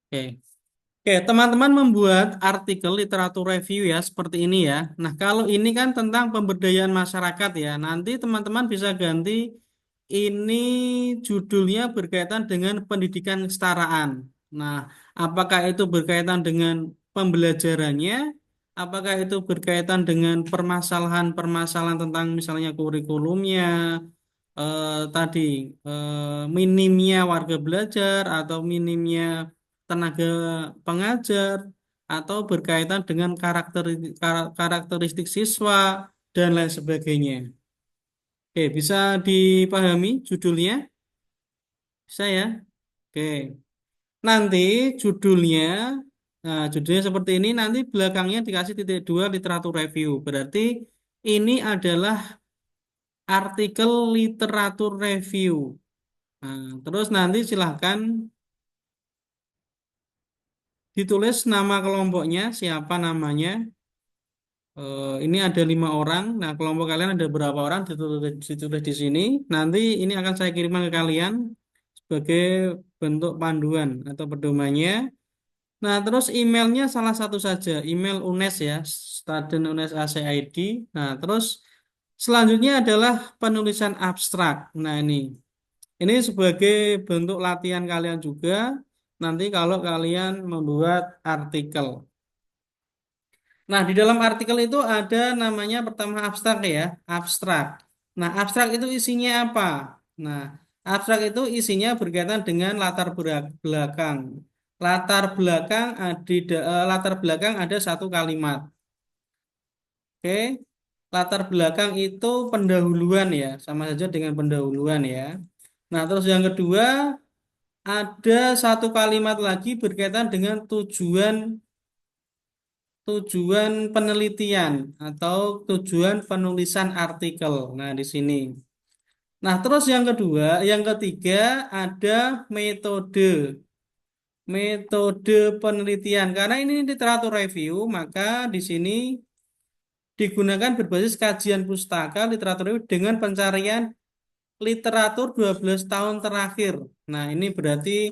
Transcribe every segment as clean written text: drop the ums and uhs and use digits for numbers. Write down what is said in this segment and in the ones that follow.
Oke. Oke, teman-teman membuat artikel literatur review ya, seperti ini ya. Nah, kalau ini kan tentang pemberdayaan masyarakat ya. Nanti teman-teman bisa ganti ini judulnya berkaitan dengan pendidikan kesetaraan. Nah, apakah itu berkaitan dengan pembelajarannya? Apakah itu berkaitan dengan permasalahan-permasalahan tentang misalnya kurikulumnya, tadi minimnya warga belajar atau minimnya tenaga pengajar atau berkaitan dengan karakteristik siswa dan lain sebagainya. Oke, bisa dipahami judulnya? Bisa ya? Oke. Nanti judulnya, judulnya seperti ini. Nanti belakangnya dikasih titik dua literatur review. Berarti ini adalah artikel literatur review. Nah, terus nanti silahkan ditulis nama kelompoknya, siapa namanya. Ini ada 5 orang. Nah, kelompok kalian ada berapa orang? Ditulis di sini. Nanti ini akan saya kirimkan ke kalian sebagai bentuk panduan atau pedomannya. Nah, terus emailnya salah satu saja, email UNES ya, Student UNES ACID. Nah, terus selanjutnya adalah penulisan abstrak. Nah, ini sebagai bentuk latihan kalian juga. Nanti kalau kalian membuat artikel. Nah, di dalam artikel itu ada namanya pertama abstrak ya, abstrak. Nah, abstrak itu isinya apa? Nah, abstrak itu isinya berkaitan dengan belakang. Latar belakang ada satu kalimat. Oke. Latar belakang itu pendahuluan ya, sama saja dengan pendahuluan ya. Nah, terus yang kedua ada satu kalimat lagi berkaitan dengan tujuan tujuan penelitian atau tujuan penulisan artikel. Nah, di sini. Nah, terus yang ketiga ada metode. Metode penelitian. Karena ini literatur review, maka di sini digunakan berbasis kajian pustaka literatur review dengan pencarian literatur 12 tahun terakhir. Nah, ini berarti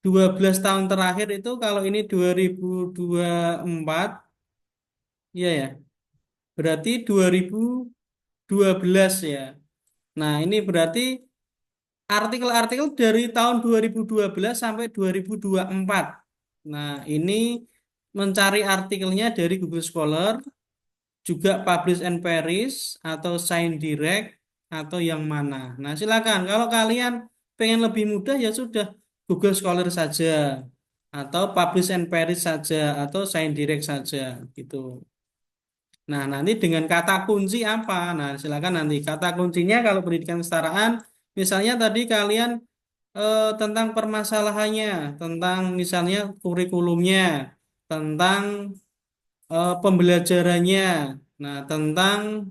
12 tahun terakhir itu kalau ini 2024, iya ya. Berarti 2012 ya. Nah, ini berarti artikel-artikel dari tahun 2012 sampai 2024. Nah, ini mencari artikelnya dari Google Scholar, juga Publish and Perish, atau Sign Direct, atau yang mana. Nah, silakan. Kalau kalian pengen lebih mudah, ya sudah Google Scholar saja, atau Publish and Perish saja, atau Sign Direct saja, gitu. Nah, nanti dengan kata kunci apa? Nah, silakan nanti kata kuncinya kalau pendidikan kesetaraan, misalnya tadi kalian tentang permasalahannya, tentang misalnya kurikulumnya, tentang pembelajarannya, nah tentang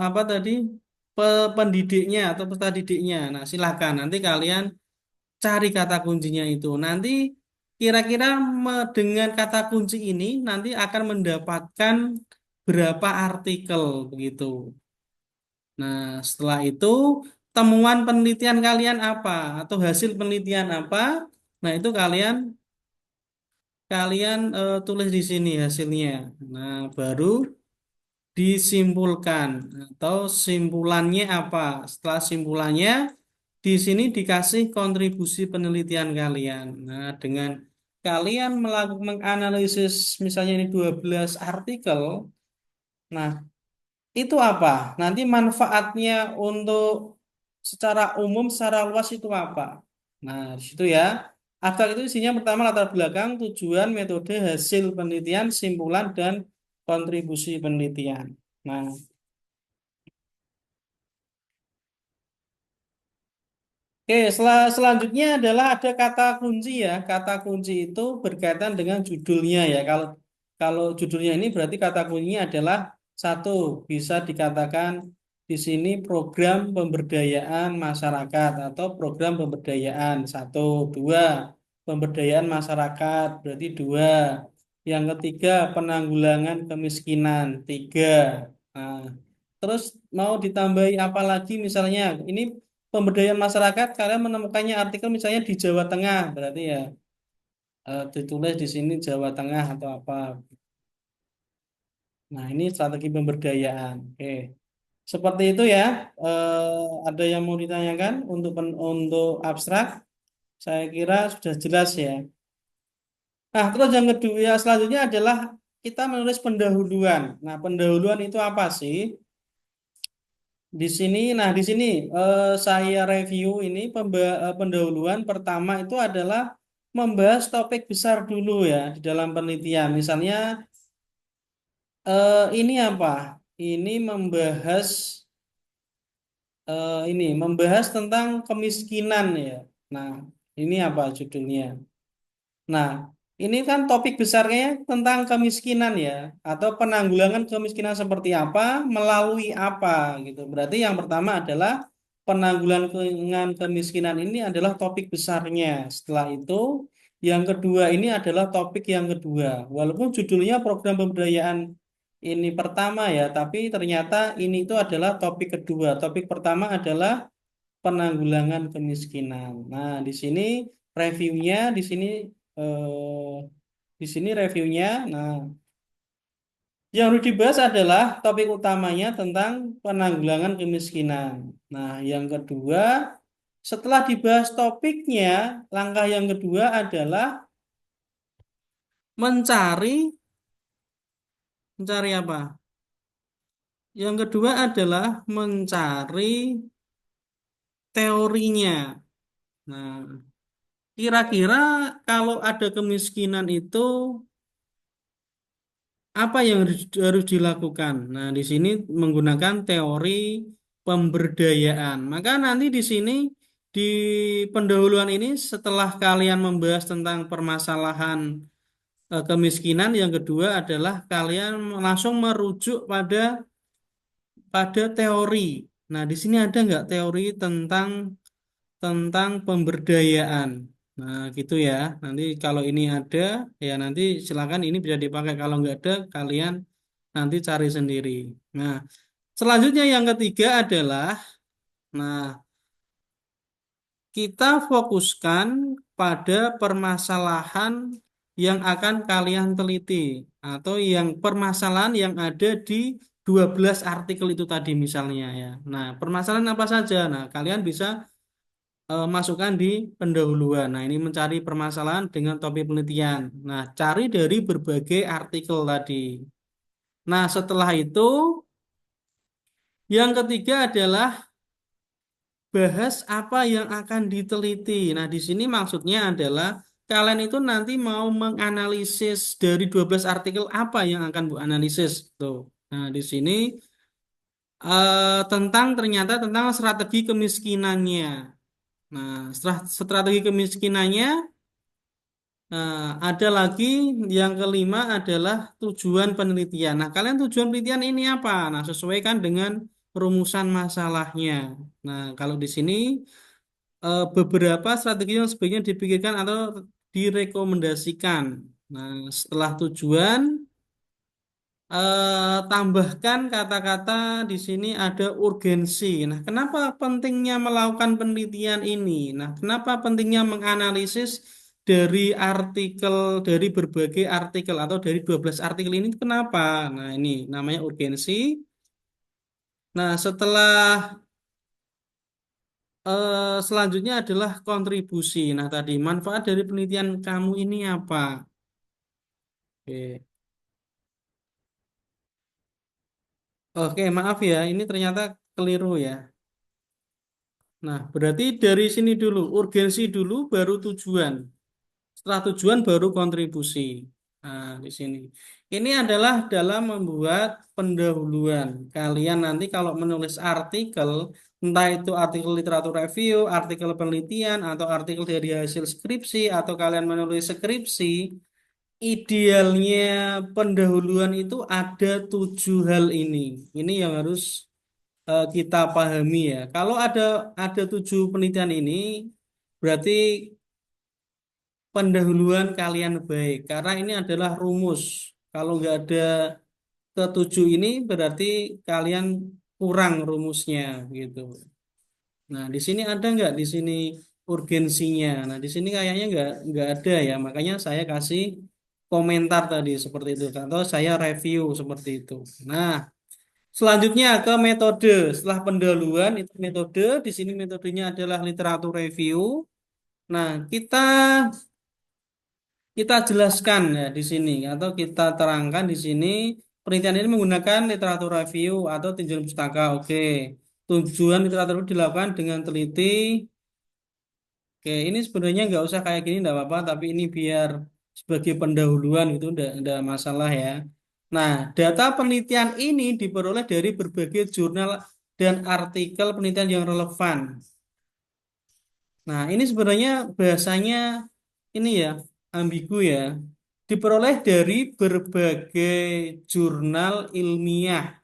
apa tadi pendidiknya atau peserta didiknya. Nah, silakan nanti kalian cari kata kuncinya itu. Nanti kira-kira dengan kata kunci ini nanti akan mendapatkan berapa artikel begitu. Nah, setelah itu temuan penelitian kalian apa atau hasil penelitian apa? Nah, itu kalian kalian tulis di sini hasilnya. Nah, baru disimpulkan atau simpulannya apa? Setelah simpulannya di sini dikasih kontribusi penelitian kalian. Nah, dengan kalian melakukan menganalisis misalnya ini 12 artikel, nah itu apa? Nanti manfaatnya untuk secara umum, secara luas itu apa? Nah, di situ ya. Abstrak itu isinya pertama latar belakang, tujuan, metode, hasil penelitian, simpulan, dan kontribusi penelitian. Nah, oke, selanjutnya adalah ada kata kunci ya. Kata kunci itu berkaitan dengan judulnya ya. Kalau kalau judulnya ini berarti kata kuncinya adalah satu, bisa dikatakan di sini program pemberdayaan masyarakat atau program pemberdayaan satu, dua, pemberdayaan masyarakat berarti dua. Yang ketiga, penanggulangan kemiskinan tiga. Nah, terus mau ditambahi apa lagi misalnya? Ini pemberdayaan masyarakat, kalian menemukannya artikel misalnya di Jawa Tengah, berarti ya ditulis di sini Jawa Tengah atau apa. Nah, ini strategi pemberdayaan. Oke. Seperti itu ya. Ada yang mau ditanyakan untuk abstrak? Saya kira sudah jelas ya. Nah, terus yang kedua selanjutnya adalah kita menulis pendahuluan. Nah, pendahuluan itu apa sih? Di sini, nah di sini saya review ini pendahuluan pertama itu adalah membahas topik besar dulu ya di dalam penelitian. Misalnya ini apa? Ini membahas ini membahas tentang kemiskinan ya. Nah, ini apa judulnya? Nah, ini kan topik besarnya tentang kemiskinan ya, atau penanggulangan kemiskinan seperti apa, melalui apa gitu. Berarti yang pertama adalah penanggulangan kemiskinan ini adalah topik besarnya. Setelah itu, yang kedua ini adalah topik yang kedua. Walaupun judulnya program pemberdayaan ini pertama ya, tapi ternyata ini itu adalah topik kedua. Topik pertama adalah penanggulangan kemiskinan. Nah, di sini reviewnya, di sini reviewnya. Nah, yang harus dibahas adalah topik utamanya tentang penanggulangan kemiskinan. Nah, yang kedua, setelah dibahas topiknya, langkah yang kedua adalah mencari mencari apa? Yang kedua adalah mencari teorinya. Nah, kira-kira kalau ada kemiskinan itu apa yang harus dilakukan? Nah, di sini menggunakan teori pemberdayaan. Maka nanti di sini di pendahuluan ini setelah kalian membahas tentang permasalahan kemiskinan, yang kedua adalah kalian langsung merujuk pada teori. Nah, di sini ada nggak teori tentang pemberdayaan? Nah, gitu ya. Nanti kalau ini ada, ya nanti silakan ini bisa dipakai. Kalau nggak ada, kalian nanti cari sendiri. Nah, selanjutnya yang ketiga adalah, nah, kita fokuskan pada permasalahan yang akan kalian teliti atau yang permasalahan yang ada di 12 artikel itu tadi misalnya ya. Nah, permasalahan apa saja? Nah, kalian bisa masukkan di pendahuluan. Nah, ini mencari permasalahan dengan topik penelitian. Nah, cari dari berbagai artikel tadi. Nah, setelah itu yang ketiga adalah bahas apa yang akan diteliti. Nah, di sini maksudnya adalah kalian itu nanti mau menganalisis dari 12 artikel apa yang akan Bu analisis. Tuh. Nah, di sini ternyata tentang strategi kemiskinannya. Nah, setelah strategi kemiskinannya, ada lagi yang kelima adalah tujuan penelitian. Nah, kalian tujuan penelitian ini apa? Nah, sesuaikan dengan rumusan masalahnya. Nah, kalau di sini beberapa strategi yang sebaiknya dipikirkan atau direkomendasikan. Nah, setelah tujuan, tambahkan kata-kata di sini ada urgensi. Nah, kenapa pentingnya melakukan penelitian ini? Nah, kenapa pentingnya menganalisis dari artikel, dari berbagai artikel atau dari 12 artikel ini kenapa? Nah, ini namanya urgensi. Nah, selanjutnya adalah kontribusi. Nah, tadi manfaat dari penelitian kamu ini apa? Oke, Oke, maaf ya, ini ternyata keliru ya. Nah, berarti dari sini dulu, urgensi dulu, baru tujuan. Setelah tujuan, baru kontribusi. Nah, di sini. Ini adalah dalam membuat pendahuluan. Kalian nanti kalau menulis artikel, entah itu artikel literatur review, artikel penelitian, atau artikel dari hasil skripsi, atau kalian menulis skripsi, idealnya pendahuluan itu ada 7 hal ini. Ini yang harus kita pahami ya. Kalau ada 7 penelitian ini, berarti pendahuluan kalian baik karena ini adalah rumus. Kalau nggak ada ketujuh ini, berarti kalian kurang rumusnya gitu. Nah, di sini ada nggak di sini urgensinya? Nah, di sini kayaknya nggak ada ya. Makanya saya kasih komentar tadi seperti itu atau saya review seperti itu. Nah, selanjutnya ke metode. Setelah pendahuluan itu metode, di sini metodenya adalah literatur review. Nah, kita jelaskan ya di sini atau kita terangkan di sini penelitian ini menggunakan literatur review atau tinjauan pustaka. Oke. Tujuan literatur dilakukan dengan teliti. Oke, ini sebenarnya nggak usah kayak gini, nggak apa-apa, tapi ini biar sebagai pendahuluan gitu, nggak masalah ya. Nah, data penelitian ini diperoleh dari berbagai jurnal dan artikel penelitian yang relevan. Nah, ini sebenarnya bahasanya ini ya, ambigu ya. Diperoleh dari berbagai jurnal ilmiah.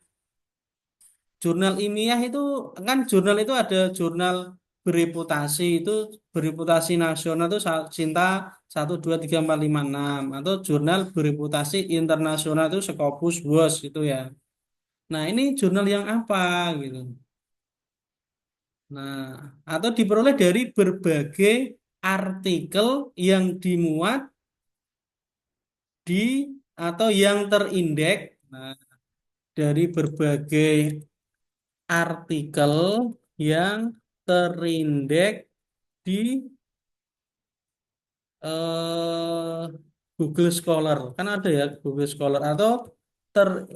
Jurnal ilmiah itu kan jurnal itu ada jurnal bereputasi itu bereputasi nasional itu Sinta 1 2 3 4 5 6 atau jurnal bereputasi internasional itu Scopus WOS itu ya. Nah, ini jurnal yang apa gitu. Nah, atau diperoleh dari berbagai artikel yang dimuat di atau yang terindeks nah, dari berbagai artikel yang terindeks di eh, Google Scholar. Kan ada ya Google Scholar atau ter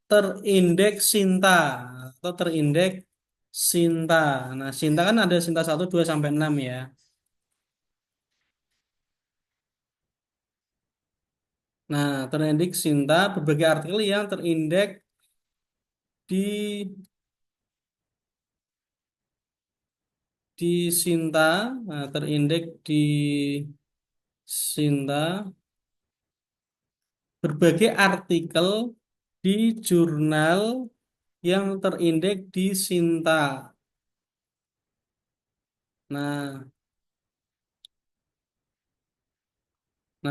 terindeks Sinta atau terindeks Sinta. Nah, Sinta kan ada Sinta 1 2 sampai 6 ya. Nah, terindeks Sinta berbagai artikel yang terindeks di Sinta, nah, terindeks di Sinta berbagai artikel di jurnal yang terindeks di Sinta. Nah,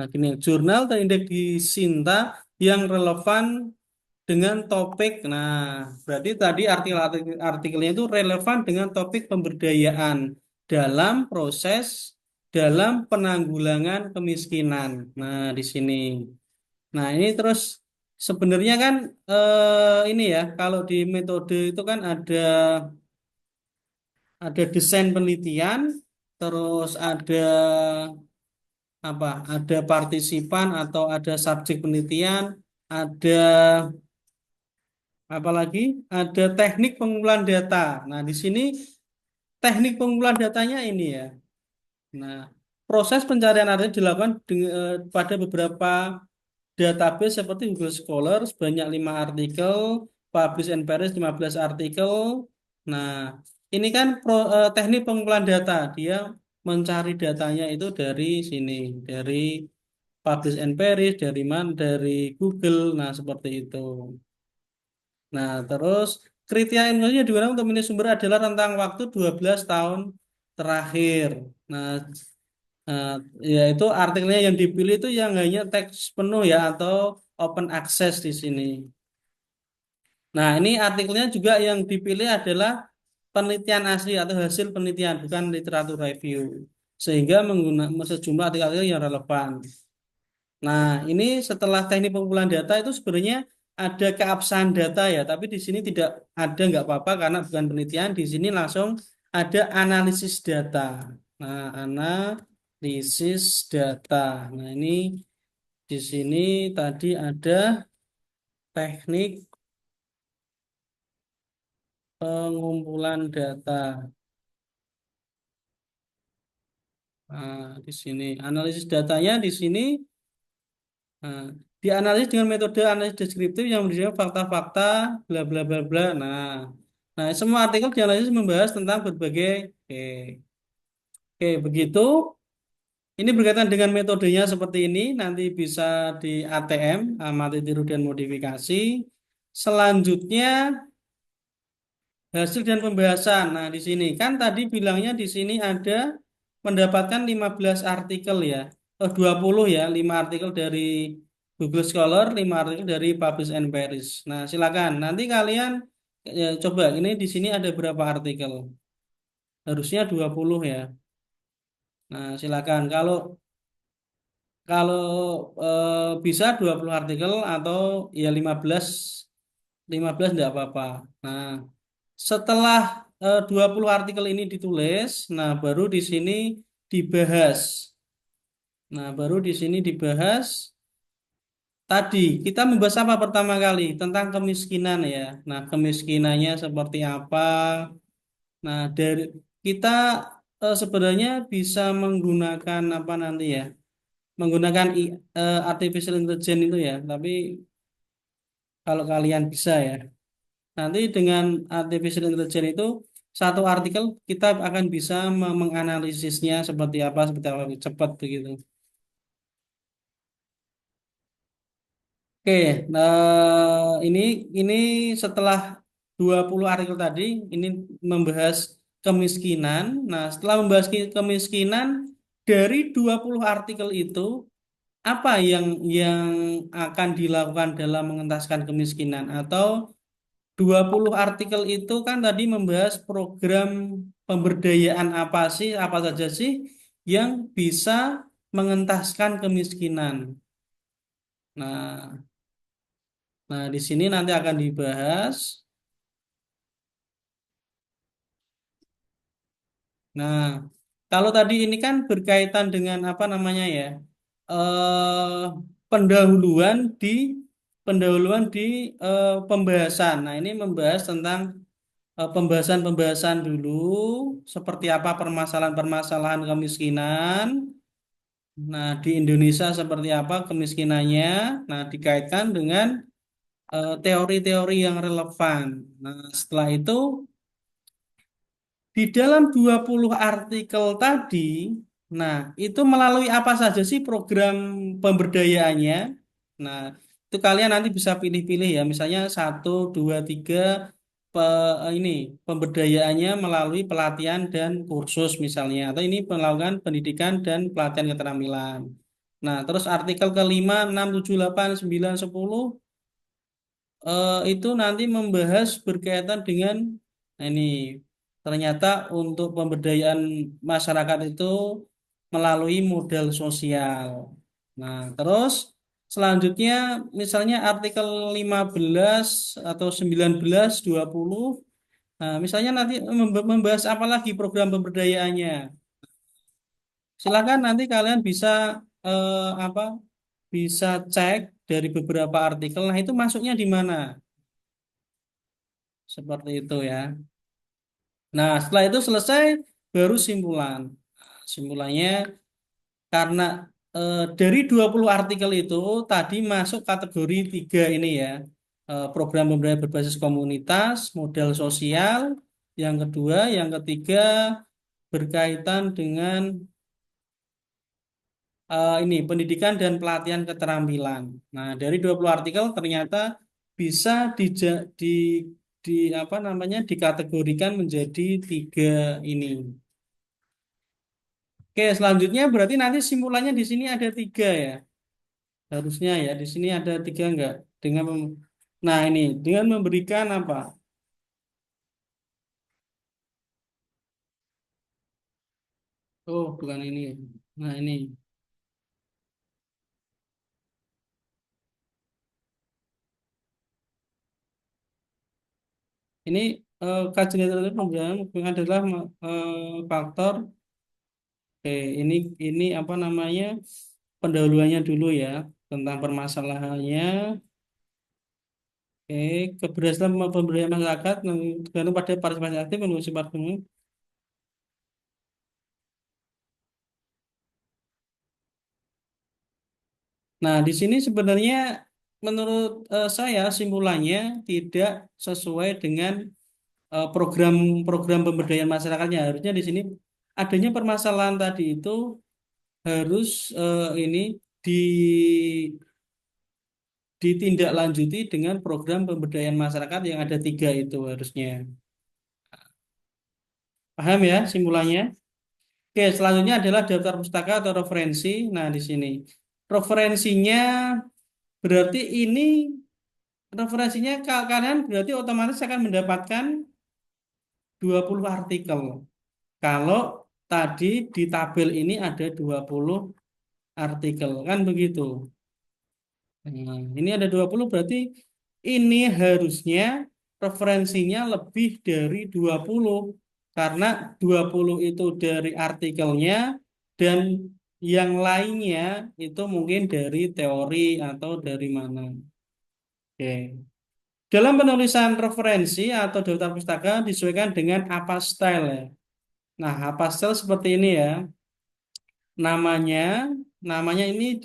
gini, jurnal terindeks di Sinta yang relevan dengan topik. Nah, berarti tadi artikelnya itu relevan dengan topik pemberdayaan dalam proses dalam penanggulangan kemiskinan. Nah, di sini. Nah, ini terus sebenarnya kan ini ya, kalau di metode itu kan ada desain penelitian, terus ada apa? Ada partisipan atau ada subjek penelitian, ada apa lagi? Ada teknik pengumpulan data. Nah, di sini teknik pengumpulan datanya ini ya. Nah, proses pencarian artikel dilakukan pada beberapa database seperti Google Scholar sebanyak 5 artikel, Publish and Paris 15 artikel. Nah, ini kan teknik pengumpulan data. Dia mencari datanya itu dari sini, dari Publish and Paris, dari mana, dari Google. Nah, seperti itu. Nah, terus kriteria ilmiahnya digunakan untuk memilih sumber adalah rentang waktu 12 tahun terakhir. Nah, Nah, yaitu artikelnya yang dipilih itu yang hanya teks penuh ya atau open access di sini. Nah, ini artikelnya juga yang dipilih adalah penelitian asli atau hasil penelitian, bukan literatur review. Sehingga menggunakan sejumlah artikel yang relevan. Nah, ini setelah teknik pengumpulan data itu sebenarnya ada keabsahan data ya, tapi di sini tidak ada nggak apa-apa karena bukan penelitian. Di sini langsung ada analisis data. Nah, analisis data. Nah, ini di sini tadi ada teknik pengumpulan data. Nah, di sini analisis datanya di sini nah, dianalisis dengan metode analisis deskriptif yang berdasarkan fakta-fakta bla bla bla bla. Nah, semua artikel dianalisis membahas tentang berbagai oke. Oke, begitu. Ini berkaitan dengan metodenya seperti ini, nanti bisa di ATM, amati tiru dan modifikasi. Selanjutnya hasil dan pembahasan. Nah, di sini kan tadi bilangnya di sini ada mendapatkan 15 artikel ya. 20 ya, 5 artikel dari Google Scholar, 5 artikel dari Publish and Paris. Nah, silakan. Nanti kalian coba ini di sini ada berapa artikel? Harusnya 20 ya. Nah, silakan. Kalau kalau bisa 20 artikel atau ya 15 enggak apa-apa. Nah, setelah 20 artikel ini ditulis, nah baru di sini dibahas. Nah, baru di sini dibahas. Tadi kita membahas apa pertama kali? Tentang kemiskinan ya. Nah, kemiskinannya seperti apa? Nah, dari kita sebenarnya bisa menggunakan apa nanti ya? Menggunakan artificial intelligence itu ya. Tapi kalau kalian bisa ya, nanti dengan artificial intelligence itu satu artikel kita akan bisa menganalisisnya seperti apa cepat begitu. Oke, ini ini setelah 20 artikel tadi ini membahas kemiskinan. Nah, setelah membahas kemiskinan dari 20 artikel itu apa yang akan dilakukan dalam mengentaskan kemiskinan atau 20 artikel itu kan tadi membahas program pemberdayaan apa saja sih yang bisa mengentaskan kemiskinan. Nah, nah di sini nanti akan dibahas. Nah, kalau tadi ini kan berkaitan dengan apa namanya ya? eh pendahuluan di pendahuluan di pembahasan. Nah, ini membahas tentang pembahasan-pembahasan dulu seperti apa permasalahan-permasalahan kemiskinan. Nah, di Indonesia seperti apa kemiskinannya. Nah, dikaitkan dengan teori-teori yang relevan. Nah, setelah itu di dalam 20 artikel tadi, nah itu melalui apa saja sih program pemberdayaannya? Nah, itu kalian nanti bisa pilih-pilih ya, misalnya satu, dua, tiga, ini pemberdayaannya melalui pelatihan dan kursus misalnya, atau ini melakukan pendidikan dan pelatihan keterampilan. Nah, terus artikel kelima, 6, 7, 8, 9, 10 itu nanti membahas berkaitan dengan nah ini ternyata untuk pemberdayaan masyarakat itu melalui modal sosial. Nah, terus selanjutnya misalnya artikel 15 atau 19, 20, nah misalnya nanti membahas apa lagi program pemberdayaannya. Silakan nanti kalian bisa apa bisa cek dari beberapa artikel. Nah, itu masuknya di mana? Seperti itu ya. Nah, setelah itu selesai, baru simpulan. Nah, simpulannya karena dari 20 artikel itu tadi masuk kategori tiga ini ya. Program pemberdayaan berbasis komunitas, modal sosial, yang kedua, yang ketiga berkaitan dengan ini pendidikan dan pelatihan keterampilan. Nah, dari 20 artikel ternyata bisa di, di apa namanya dikategorikan menjadi tiga ini. Oke, selanjutnya berarti nanti simpulannya di sini ada tiga ya. Harusnya ya, di sini ada tiga enggak? Dengan nah ini dengan memberikan apa? Oh, bukan ini. Nah ini, ini kajian literatur pembelajaran adalah faktor. Oke, ini apa namanya pendahuluannya dulu ya tentang permasalahannya. Oke, keberhasilan pemberdayaan masyarakat tergantung pada partisipasi aktif menuju partisipasi. Nah, di sini sebenarnya menurut saya simpulannya tidak sesuai dengan program-program pemberdayaan masyarakatnya. Harusnya di sini adanya permasalahan tadi itu harus ini di ditindaklanjuti dengan program pemberdayaan masyarakat yang ada tiga itu harusnya. Paham ya simpulannya? Oke, selanjutnya adalah daftar pustaka atau referensi. Nah, di sini referensinya berarti ini referensinya kalian berarti otomatis akan mendapatkan 20 artikel. Kalau tadi di tabel ini ada 20 artikel, kan begitu. Nah, ini ada 20 berarti ini harusnya referensinya lebih dari 20 karena 20 itu dari artikelnya dan yang lainnya itu mungkin dari teori atau dari mana. Oke. Dalam penulisan referensi atau daftar pustaka disesuaikan dengan apa style ya. Nah, apa style seperti ini ya. Namanya namanya ini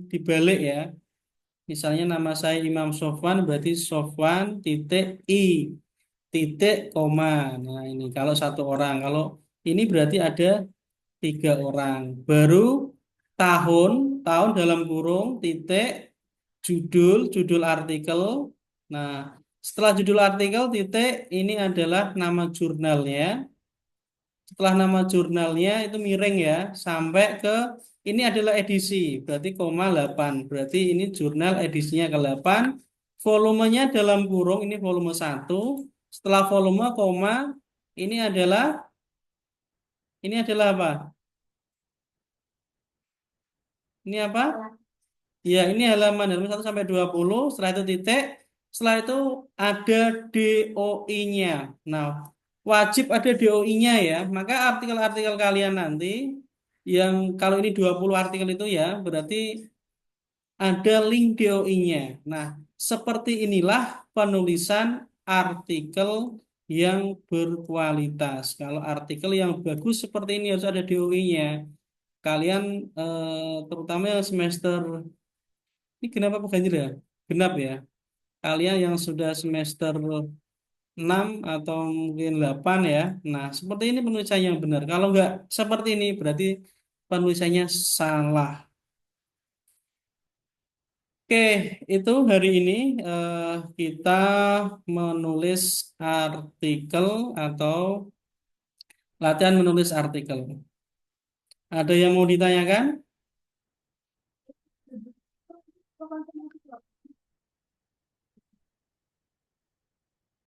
dibalik ya. Misalnya nama saya Imam Sofwan berarti Sofwan titik I titik koma. Nah ini kalau satu orang. Kalau ini berarti ada tiga orang. Baru tahun, tahun dalam kurung titik judul artikel. Nah setelah judul artikel titik ini adalah nama jurnalnya. Setelah nama jurnalnya itu miring ya sampai ke ini adalah edisi berarti koma 8 berarti ini jurnal edisinya ke 8 volumenya dalam kurung ini volume 1 setelah volume koma ini adalah apa ini apa ya ini halaman 1 sampai 20 setelah itu titik setelah itu ada DOI-nya nah wajib ada DOI-nya ya maka artikel-artikel kalian nanti yang kalau ini 20 artikel itu ya berarti ada link DOI-nya. Nah, seperti inilah penulisan artikel yang berkualitas. Kalau artikel yang bagus seperti ini harus ada DOI-nya. Kalian terutama yang semester ini kenapa aku ganjil ya? Genap ya. Kalian yang sudah semester 6 atau mungkin 8 ya. Nah, seperti ini penulisan yang benar. Kalau nggak seperti ini berarti penulisannya salah. Oke, itu hari ini eh, kita menulis artikel atau latihan menulis artikel. Ada yang mau ditanyakan?